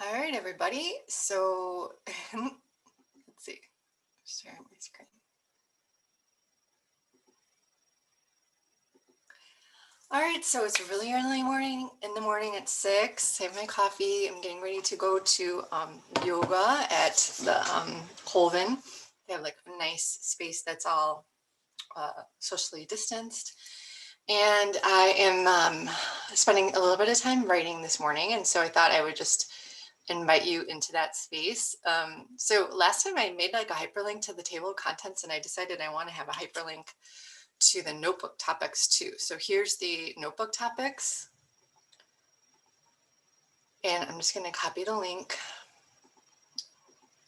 All right, everybody. So let's see, sharing my screen. All right, so it's really early morning. In the morning at 6. I have my coffee. I'm getting ready to go to yoga at the Colvin. They have like a nice space that's all socially distanced. And I am spending a little bit of time writing this morning. And so I thought I would just invite you into that space. So last time I made like a hyperlink to the table of contents, and I decided I want to have a hyperlink to the notebook topics too. So here's the notebook topics. And I'm just going to copy the link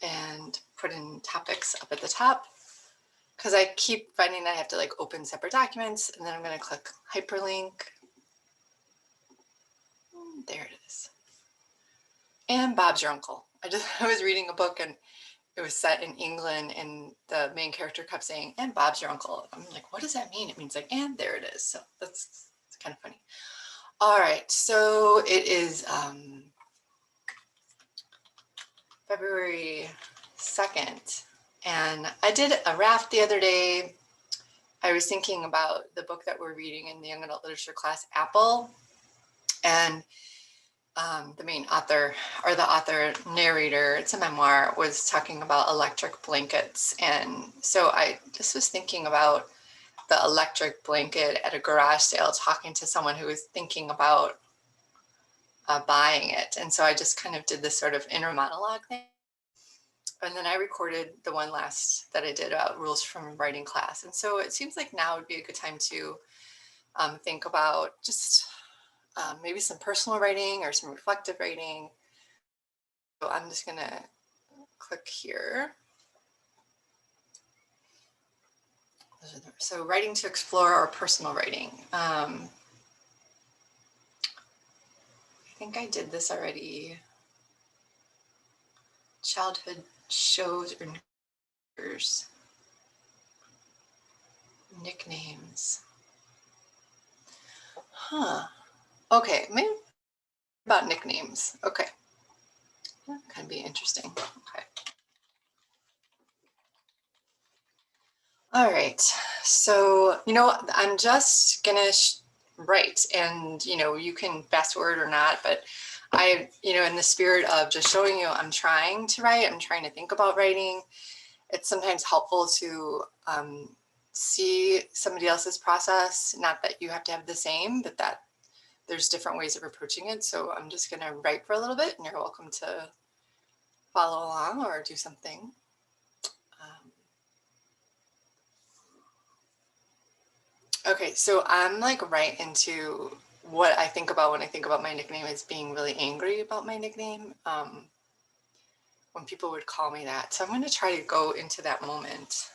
and put in topics up at the top, because I keep finding that I have to like open separate documents, and then I'm going to click hyperlink. There it is. And Bob's Your Uncle. I was reading a book and it was set in England, and the main character kept saying, and Bob's your uncle. I'm like, what does that mean? It means like, and there it is. So that's kind of funny. All right, so it is February 2nd, and I did a raft the other day. I was thinking about the book that we're reading in the young adult literature class, Apple, and the main author, or the author narrator, it's a memoir, was talking about electric blankets. And so I just was thinking about the electric blanket at a garage sale, talking to someone who was thinking about buying it. And so I just kind of did this sort of inner monologue thing. And then I recorded the one last that I did about rules from writing class. And so it seems like now would be a good time to think about just maybe some personal writing or some reflective writing. So I'm just gonna click here. So writing to explore or personal writing. I think I did this already. Childhood shows or nicknames. Huh. Okay, maybe about nicknames. Okay. That can be interesting. Okay. All right. So, I'm just gonna write, and, you can fast forward or not, but in the spirit of just showing you I'm trying to write, I'm trying to think about writing. It's sometimes helpful to see somebody else's process, not that you have to have the same, but that there's different ways of approaching it. So I'm just going to write for a little bit, and you're welcome to follow along or do something. Okay, so I'm like right into what I think about when I think about my nickname as being really angry about my nickname, when people would call me that. So I'm going to try to go into that moment.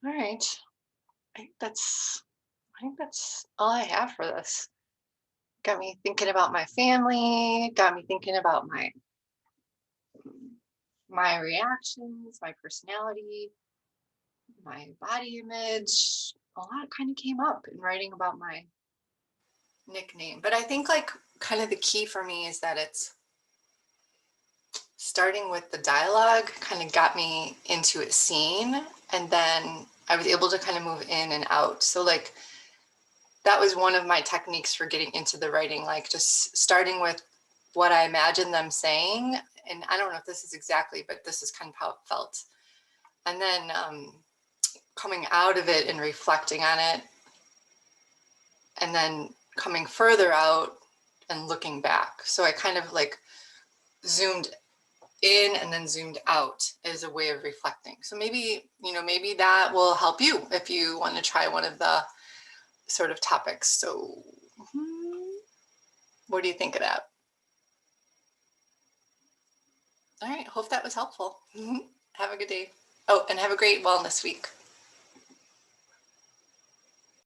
All right. I think that's all I have for this. Got me thinking about my family, got me thinking about my reactions, my personality, my body image. A lot kind of came up in writing about my nickname. But I think like kind of the key for me is that it's starting with the dialogue kind of got me into a scene, and then I was able to kind of move in and out. So like that was one of my techniques for getting into the writing, like just starting with what I imagined them saying. And I don't know if this is exactly, but this is kind of how it felt. And then coming out of it and reflecting on it, and then coming further out and looking back. So I kind of like zoomed in and then zoomed out as a way of reflecting. So maybe, maybe that will help you if you want to try one of the sort of topics. So what do you think of that? All right, hope that was helpful. Have a good day. Oh, and have a great wellness week.